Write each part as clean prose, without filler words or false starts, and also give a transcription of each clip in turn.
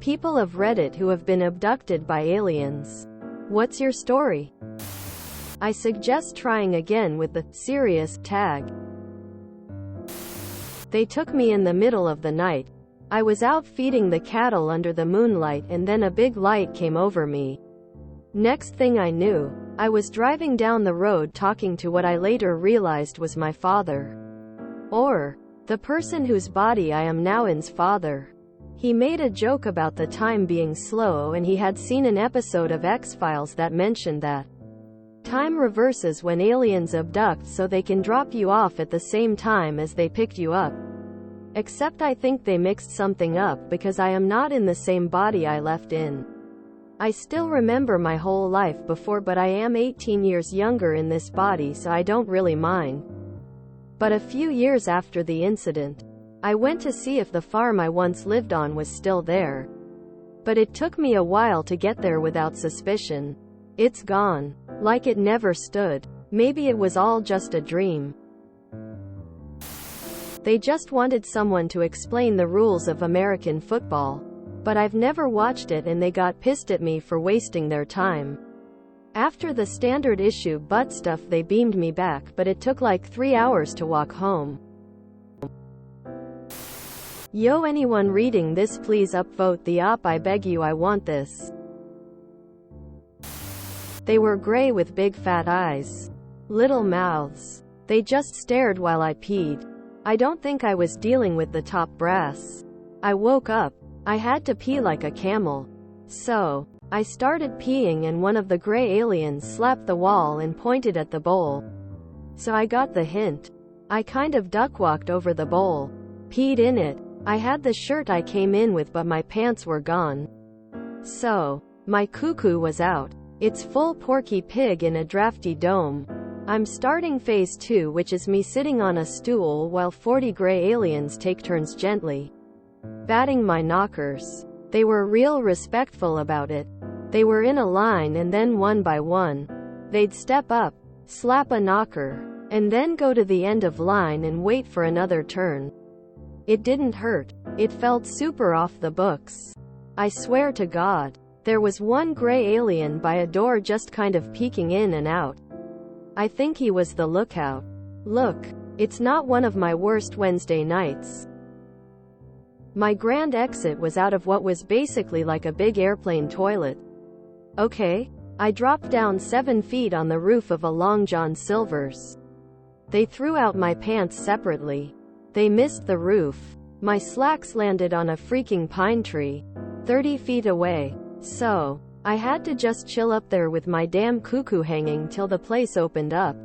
People of Reddit who have been abducted by aliens. What's your story? I suggest trying again with the serious tag. They took me in the middle of the night. I was out feeding the cattle under the moonlight and then a big light came over me. Next thing I knew, I was driving down the road talking to what I later realized was my father. Or, the person whose body I am now in's father. He made a joke about the time being slow and he had seen an episode of X-Files that mentioned that time reverses when aliens abduct so they can drop you off at the same time as they picked you up. Except I think they mixed something up because I am not in the same body I left in. I still remember my whole life before, but I am 18 years younger in this body, so I don't really mind. But a few years after the incident, I went to see if the farm I once lived on was still there. But it took me a while to get there without suspicion. It's gone. Like it never stood. Maybe it was all just a dream. They just wanted someone to explain the rules of American football. But I've never watched it and they got pissed at me for wasting their time. After the standard issue butt stuff they beamed me back, but it took like 3 hours to walk home. Yo, anyone reading this, please upvote the op, I beg you, I want this. They were gray with big fat eyes. Little mouths. They just stared while I peed. I don't think I was dealing with the top brass. I woke up. I had to pee like a camel. So, I started peeing and one of the gray aliens slapped the wall and pointed at the bowl. So I got the hint. I kind of duck-walked over the bowl. Peed in it. I had the shirt I came in with but my pants were gone. So, my cuckoo was out. It's full Porky Pig in a drafty dome. I'm starting phase 2, which is me sitting on a stool while 40 gray aliens take turns gently batting my knockers. They were real respectful about it. They were in a line and then one by one, they'd step up, slap a knocker, and then go to the end of line and wait for another turn. It didn't hurt. It felt super off the books. I swear to God. There was one gray alien by a door just kind of peeking in and out. I think he was the lookout. Look, it's not one of my worst Wednesday nights. My grand exit was out of what was basically like a big airplane toilet. Okay. I dropped down 7 feet on the roof of a Long John Silver's. They threw out my pants separately. They missed the roof. My slacks landed on a freaking pine tree, 30 feet away. So, I had to just chill up there with my damn cuckoo hanging till the place opened up.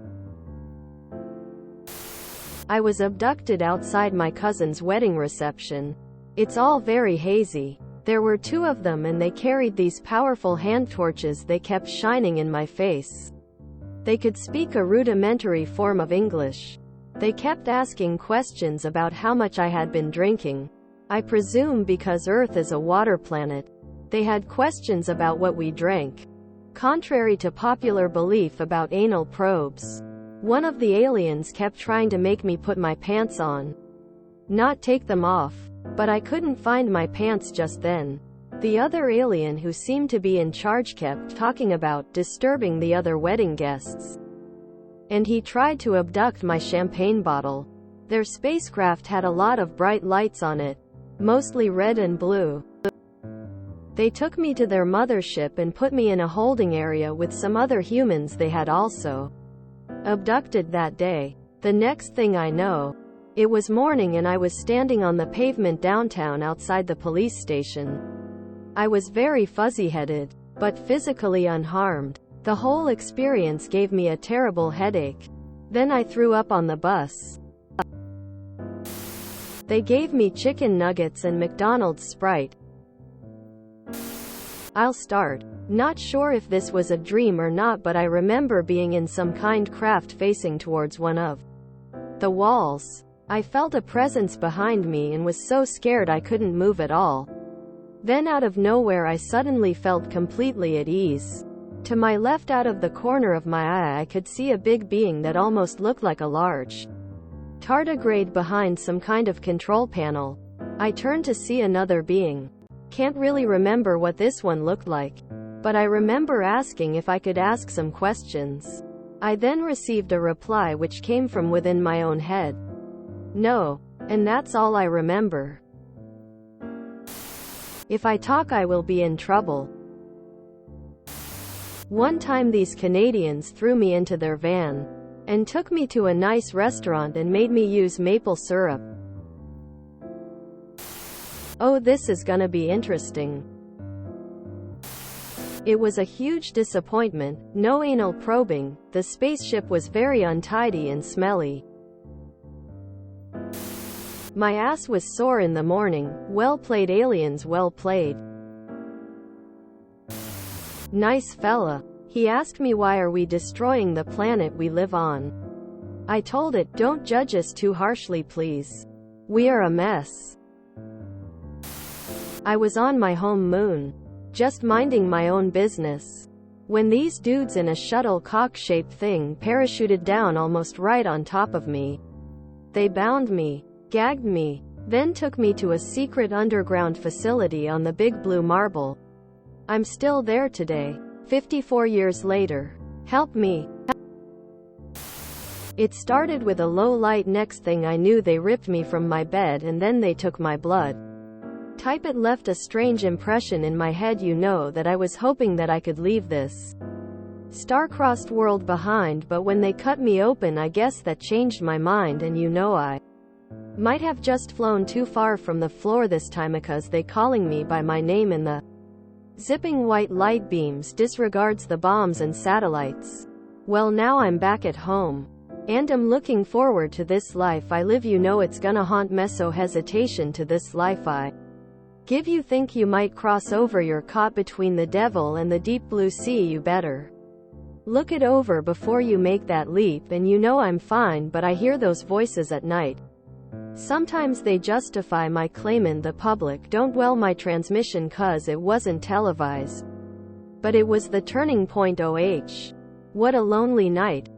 I was abducted outside my cousin's wedding reception. It's all very hazy. There were 2 of them and they carried these powerful hand torches they kept shining in my face. They could speak a rudimentary form of English. They kept asking questions about how much I had been drinking. I presume because Earth is a water planet. They had questions about what we drank. Contrary to popular belief about anal probes, one of the aliens kept trying to make me put my pants on, not take them off. But I couldn't find my pants just then. The other alien who seemed to be in charge kept talking about disturbing the other wedding guests. And he tried to abduct my champagne bottle. Their spacecraft had a lot of bright lights on it, mostly red and blue. They took me to their mothership and put me in a holding area with some other humans they had also abducted that day. The next thing I know, it was morning and I was standing on the pavement downtown outside the police station. I was very fuzzy-headed, but physically unharmed. The whole experience gave me a terrible headache. Then I threw up on the bus. They gave me chicken nuggets and McDonald's Sprite. I'll start. Not sure if this was a dream or not, but I remember being in some kind craft facing towards one of the walls. I felt a presence behind me and was so scared I couldn't move at all. Then out of nowhere I suddenly felt completely at ease. To my left, out of the corner of my eye, I could see a big being that almost looked like a large tardigrade behind some kind of control panel. I turned to see another being. Can't really remember what this one looked like, but I remember asking if I could ask some questions. I then received a reply which came from within my own head. No. And that's all I remember. If I talk, I will be in trouble. One time these Canadians threw me into their van and took me to a nice restaurant and made me use maple syrup. Oh, this is gonna be interesting. It was a huge disappointment. No anal probing. The spaceship was very untidy and smelly. My ass was sore in the morning. Well played, aliens, well played. Nice fella. He asked me, why are we destroying the planet we live on? I told it, don't judge us too harshly please. We are a mess. I was on my home moon, just minding my own business, when these dudes in a shuttlecock-shaped thing parachuted down almost right on top of me. They bound me, gagged me, then took me to a secret underground facility on the Big Blue Marble. I'm still there today, 54 years later. Help me. It started with a low light. Next thing I knew, they ripped me from my bed and then they took my blood. It left a strange impression in my head. You know that I was hoping that I could leave this star-crossed world behind, but when they cut me open, I guess that changed my mind, and you know I might have just flown too far from the floor this time, because they calling me by my name in the zipping white light beams disregards the bombs and satellites. Well, now I'm back at home, and I'm looking forward to this life I live. You know it's gonna haunt me, so hesitation to this life I give. You think you might cross over, you're caught between the devil and the deep blue sea. You better look it over before you make that leap. And you know I'm fine, but I hear those voices at night. Sometimes they justify my claim in the public. Don't well my transmission, cause it wasn't televised, but it was the turning point. OH, what a lonely night.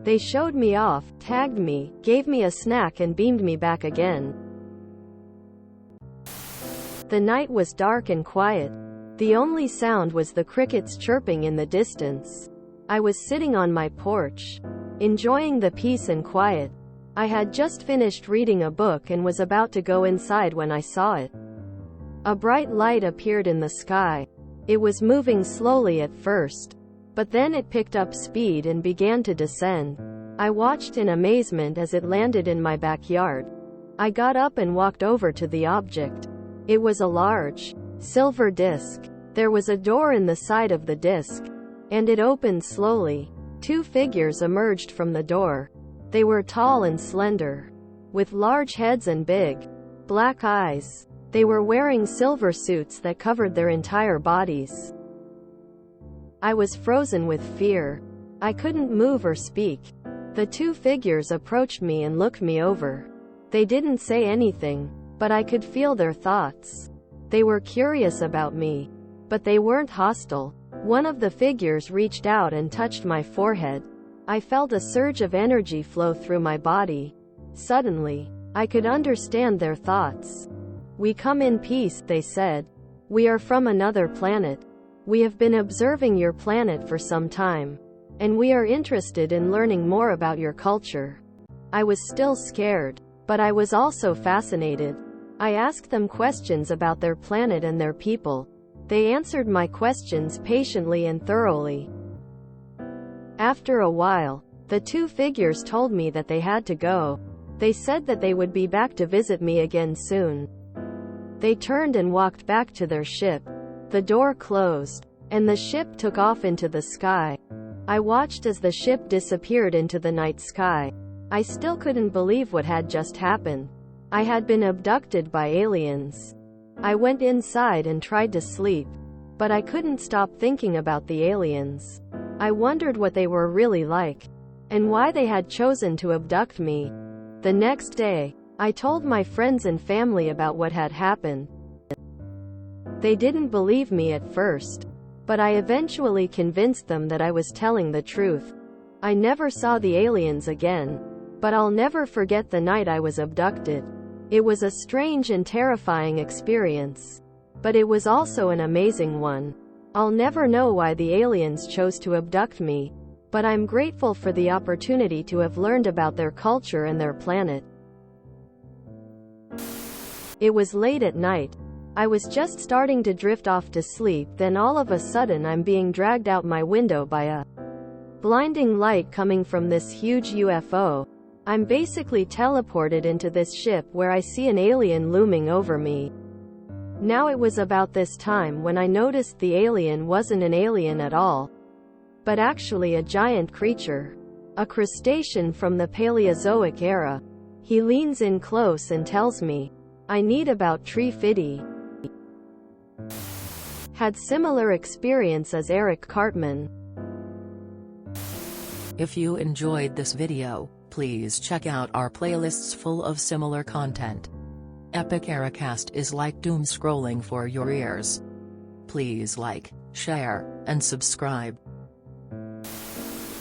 They showed me off, tagged me, gave me a snack and beamed me back again. The night was dark and quiet. The only sound was the crickets chirping in the distance. I was sitting on my porch, enjoying the peace and quiet. I had just finished reading a book and was about to go inside when I saw it. A bright light appeared in the sky. It was moving slowly at first, but then it picked up speed and began to descend. I watched in amazement as it landed in my backyard. I got up and walked over to the object. It was a large, silver disc. There was a door in the side of the disc, and it opened slowly. Two figures emerged from the door. They were tall and slender, with large heads and big, black eyes. They were wearing silver suits that covered their entire bodies. I was frozen with fear. I couldn't move or speak. The two figures approached me and looked me over. They didn't say anything, but I could feel their thoughts. They were curious about me, but they weren't hostile. One of the figures reached out and touched my forehead. I felt a surge of energy flow through my body. Suddenly, I could understand their thoughts. We come in peace, they said. We are from another planet. We have been observing your planet for some time, and we are interested in learning more about your culture. I was still scared, but I was also fascinated. I asked them questions about their planet and their people. They answered my questions patiently and thoroughly. After a while, the two figures told me that they had to go. They said that they would be back to visit me again soon. They turned and walked back to their ship. The door closed, and the ship took off into the sky. I watched as the ship disappeared into the night sky. I still couldn't believe what had just happened. I had been abducted by aliens. I went inside and tried to sleep, but I couldn't stop thinking about the aliens. I wondered what they were really like, and why they had chosen to abduct me. The next day, I told my friends and family about what had happened. They didn't believe me at first, but I eventually convinced them that I was telling the truth. I never saw the aliens again, but I'll never forget the night I was abducted. It was a strange and terrifying experience. But it was also an amazing one. I'll never know why the aliens chose to abduct me, but I'm grateful for the opportunity to have learned about their culture and their planet. It was late at night. I was just starting to drift off to sleep, then all of a sudden I'm being dragged out my window by a blinding light coming from this huge UFO. I'm basically teleported into this ship where I see an alien looming over me. Now it was about this time when I noticed the alien wasn't an alien at all, but actually a giant creature. A crustacean from the Paleozoic era. He leans in close and tells me, I need about tree fitty. Had similar experience as Eric Cartman. If you enjoyed this video, please check out our playlists full of similar content. Epic Ericast is like doom scrolling for your ears. Please like, share, and subscribe.